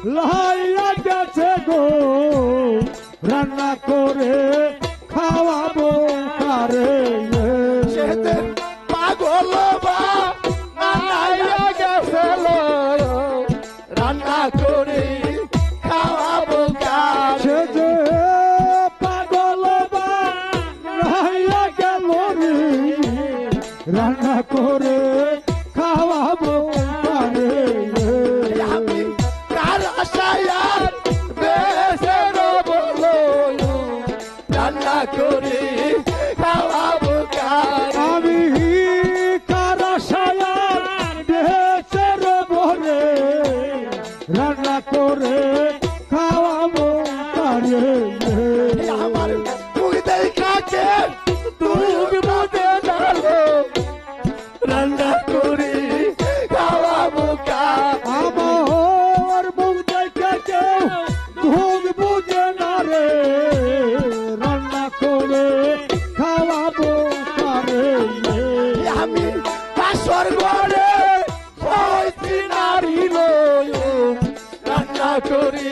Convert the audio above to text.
লাইয়া গেছে গো রান্না করে খাওয়াবো কারে সেতে পাগল বা নাইয়া গেছে রান্না করে খাওয়াবো কার সে যে পাগল বা লাইয়া গেল রে রান্না করে খাওয়াবো কারে আমি কার আশায় আর বেঁচে রবো রান্না করে খাওয়াবো কার আমি কারা সায়ার দেশের বরে রান্না করে খাওয়াবো কারে আমার তুই দেখাকে তুই বুঝে জানো রান্না করে খাওয়াবো কার আমার মুখ দেখে কেউ ধুক বুঝে না রে রান্না করে খাওয়াবো কারে আমি বাসর ঘরে হইছি নারী রান্না করি